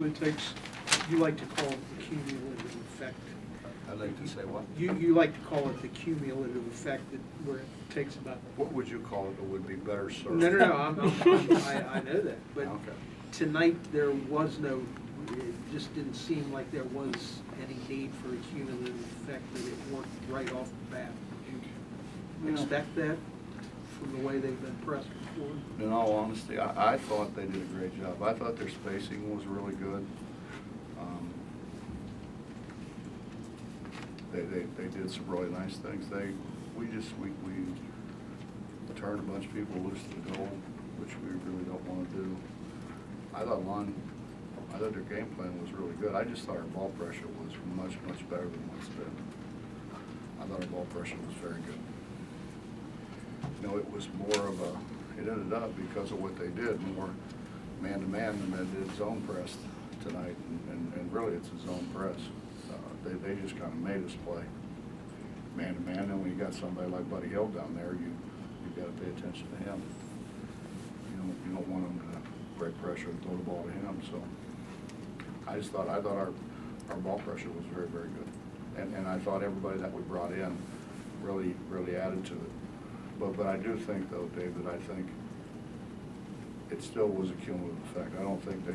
But it takes, you like to call it the cumulative effect. I'd like to say what? You like to call it the cumulative effect, that where it takes about. What would you call it that would be better served? No, I know that, but Okay. tonight there was no, it just didn't seem like there was any need for a cumulative effect, that it worked right off the bat. Did you expect that from the way they've been pressed before? In all honesty, I thought they did a great job. I thought their spacing was really good. They did some really nice things. We turned a bunch of people loose to the goal, which we really don't want to do. I thought their game plan was really good. I just thought our ball pressure was much better than what's been. I thought our ball pressure was very good. You know, it was more of a, it ended up because of what they did, more man-to-man than they did zone press tonight, and really it's a zone press. They just kind of made us play man-to-man, and when you got somebody like Buddy Hill down there, you've got to pay attention to him. You don't want him to break pressure and throw the ball to him. So I thought our ball pressure was very good, and I thought everybody that we brought in really added to it. But I do think though, Dave, that I think it still was a cumulative effect. I don't think that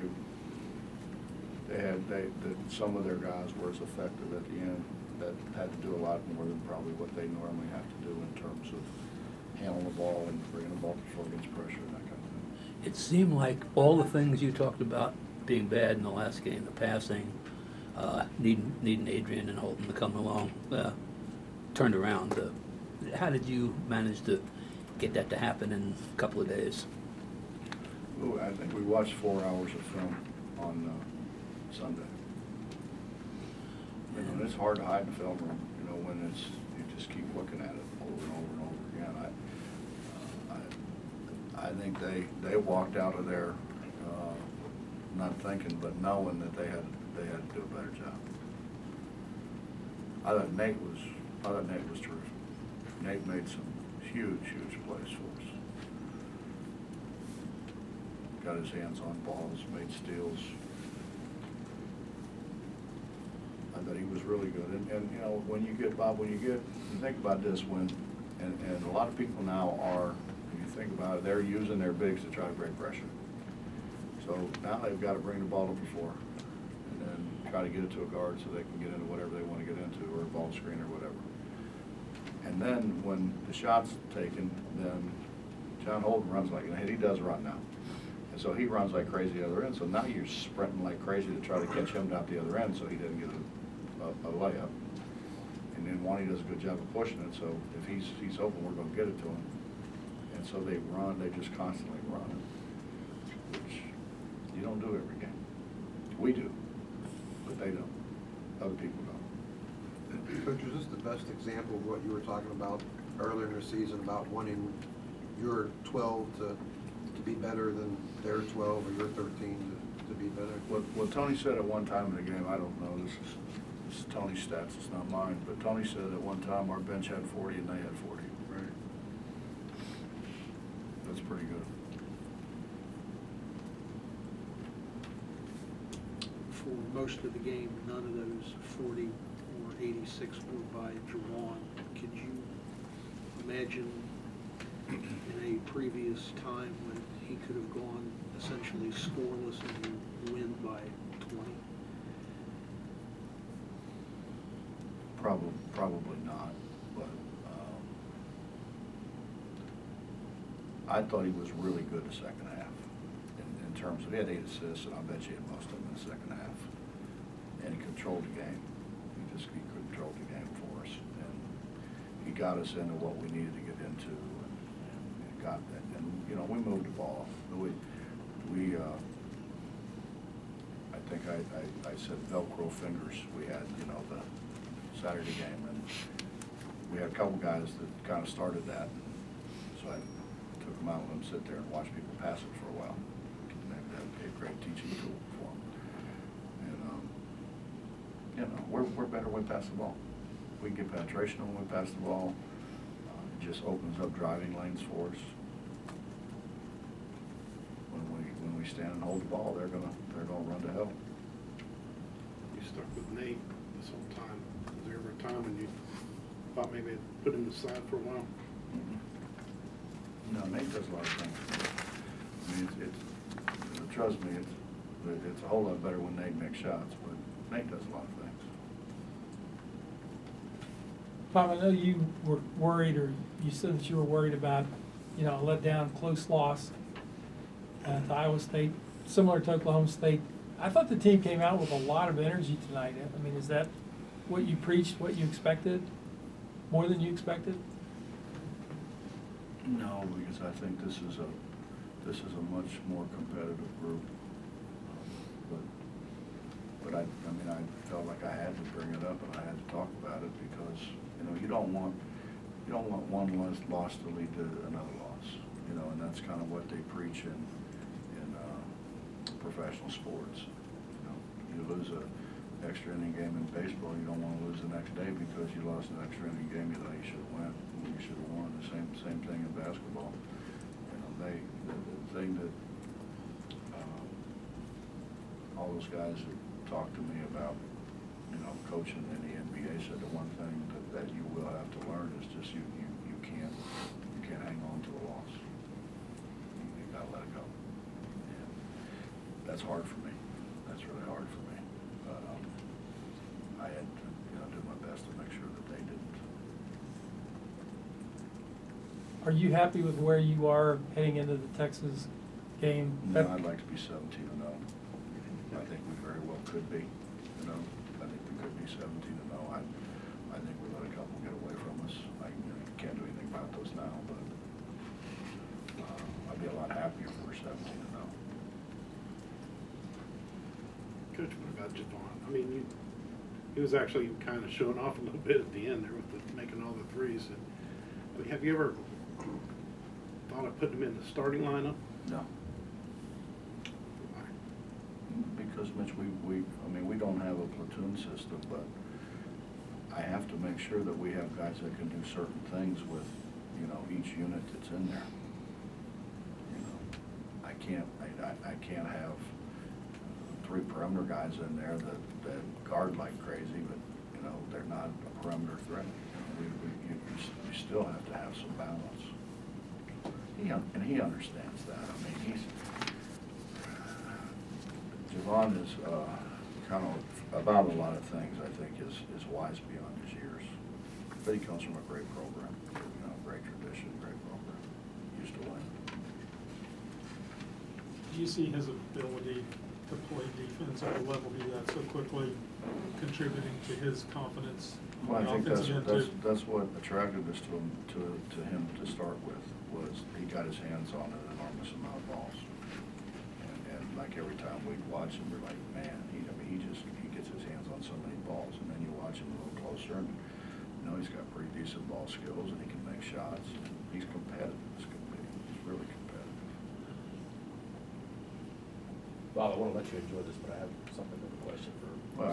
some of their guys were as effective at the end, that had to do a lot more than probably what they normally have to do in terms of handling the ball and bringing the ball before against pressure and that kind of thing. It seemed like all the things you talked about being bad in the last game, the passing, needing Adrian and Holton to come along, turned around. How did you manage to get that to happen in a couple of days? Ooh, I think we watched 4 hours of film on Sunday. And it's hard to hide in the film room, when you just keep looking at it over and over and over again. I think they walked out of there not thinking, but knowing that they had to do a better job. I thought Nate was terrific. Nate made some huge plays for us. Got his hands on balls, made steals. I thought he was really good. And when you get, Bob, you think about this, and a lot of people now are, if you think about it, they're using their bigs to try to break pressure. So now they've got to bring the ball to the floor and then try to get it to a guard so they can get into whatever they want to get into, or a ball screen or whatever. And then when the shot's taken, then John Holden runs like, he does run now. And so he runs like crazy the other end. So now you're sprinting like crazy to try to catch him down the other end so he doesn't get a layup. And then Wani does a good job of pushing it. So if he's open, we're going to get it to him. And so they just constantly run, which you don't do every game. We do, but they don't. Other people don't. Coach, is this the best example of what you were talking about earlier in the season about wanting your 12 to be better than their 12 or your 13 to be better? What Tony said at one time in the game, I don't know, this is Tony's stats, it's not mine, but Tony said at one time our bench had 40 and they had 40. Right. That's pretty good. For most of the game, none of those 40 or 86 were by Jawan. Could you imagine in a previous time when he could have gone essentially scoreless and you win by 20? Probably not, but I thought he was really good the second half. In terms of, he had 8 assists, and I bet you had most of them in the second half. And he controlled the game. He controlled the game for us, and he got us into what we needed to get into, and got that. And we moved the ball. I think I said Velcro fingers. We had the Saturday game, and we had a couple guys that kind of started that. So I took them out and let them sit there and watch people pass it for a while. That would be a great teaching tool for them. And we're better when we pass the ball. We can get penetration when we pass the ball. It just opens up driving lanes for us. When we stand and hold the ball, they're gonna run to hell. stuck with Nate this whole time? Was there ever a time when you thought maybe I'd put him aside for a while? No, Nate does a lot of things. I mean, trust me, it's a whole lot better when Nate makes shots, but Nate does a lot of things. Bob, I know you were worried, or you said that you were worried about, a letdown, close loss to Iowa State, similar to Oklahoma State. I thought the team came out with a lot of energy tonight. I mean, is that what you preached, what you expected, more than you expected? No, because I think this is a much more competitive group. But I mean, I felt like I had to bring it up and I had to talk about it because, you don't want one loss to lead to another loss, and that's kind of what they preach in professional sports. You lose a extra inning game in baseball, you don't want to lose the next day because you lost an extra inning game you thought you should have won. You should have won. The same thing in basketball. The thing that all those guys that talked to me about, coaching in the NBA said the one thing that you will have to learn is just you can't hang on to a loss. You gotta let it go. And that's hard for me. That's really hard for me. But I had to do my best to make sure that they didn't. Are you happy with where you are heading into the Texas game? No, I'd like to be 17-0. I think we very well could be. I think we could be 17-0. I think we let a couple get away from us. I can't do anything about those now, but I'd be a lot happier if we were 17-0. Coach, what about Javon? I mean, he was actually kind of showing off a little bit at the end there with making all the threes. And, have you ever thought of putting him in the starting lineup? No. Because, Mitch, we don't have a platoon system, but I have to make sure that we have guys that can do certain things with, each unit that's in there. I can't have 3 perimeter guys in there that guard like crazy, but, they're not a perimeter threat. You still have to have some balance. And he understands that. I mean, Javon is kind of about a lot of things, I think, is wise beyond his years. But he comes from a great program, great tradition, great program. Used to win. Do you see his ability to play defense at a level he did that so quickly contributing to his confidence? Well, I think offensive end that's what attracted us to him to start with, was he got his hands on an enormous amount of balls. And like every time we'd watch him, we're like, man, he gets his hands on so many balls. And then you watch him a little closer, and he's got pretty decent ball skills, and he can make shots. And he's competitive. He's really competitive. Bob, I want to let you enjoy this, but I have something of a question for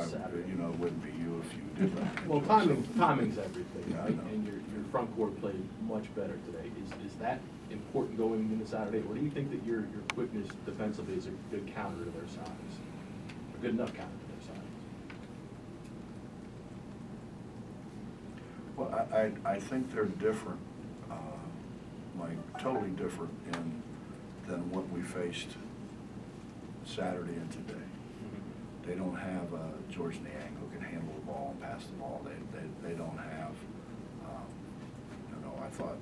Saturday. It wouldn't be you if you didn't. Well, timing's everything, Yeah, I right? know. And your front court played much better today. Is that important going into Saturday, or do you think that your quickness defensively is a good counter to their size, a good enough counter to their size? Well, I think they're different, totally different than what we faced Saturday and today. They don't have George Niang who can handle the ball and pass the ball. They don't have, I thought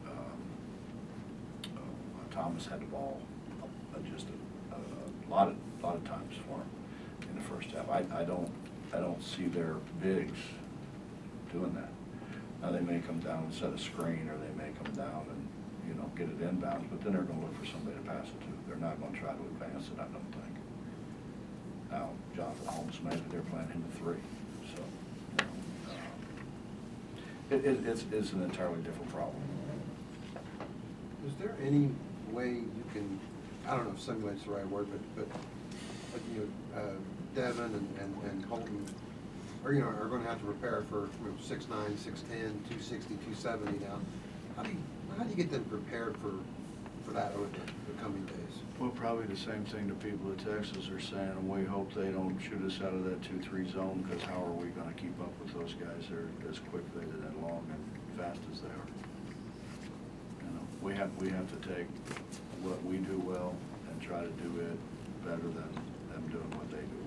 Thomas had the ball just a lot of times for him in the first half. I don't see their bigs doing that. Now they may come down and set a screen, or they may come down and get it inbounds, but then they're going to look for somebody to pass it to. They're not going to try to advance it, I don't think. Now, Jonathan Holmes, maybe they're playing him to 3, so it's an entirely different problem. Is there any way you can, I don't know if simulate's the right word, but Devin and Holton are going to have to prepare for 6'9", 6'10", 260, 270 now. How do you get them prepared for for that over the coming days? Well, probably the same thing the people at Texas are saying, and we hope they don't shoot us out of that 2-3 zone, because how are we gonna keep up with those guys? They're as quickly and as long and fast as they are. You know, we have to take what we do well and try to do it better than them doing what they do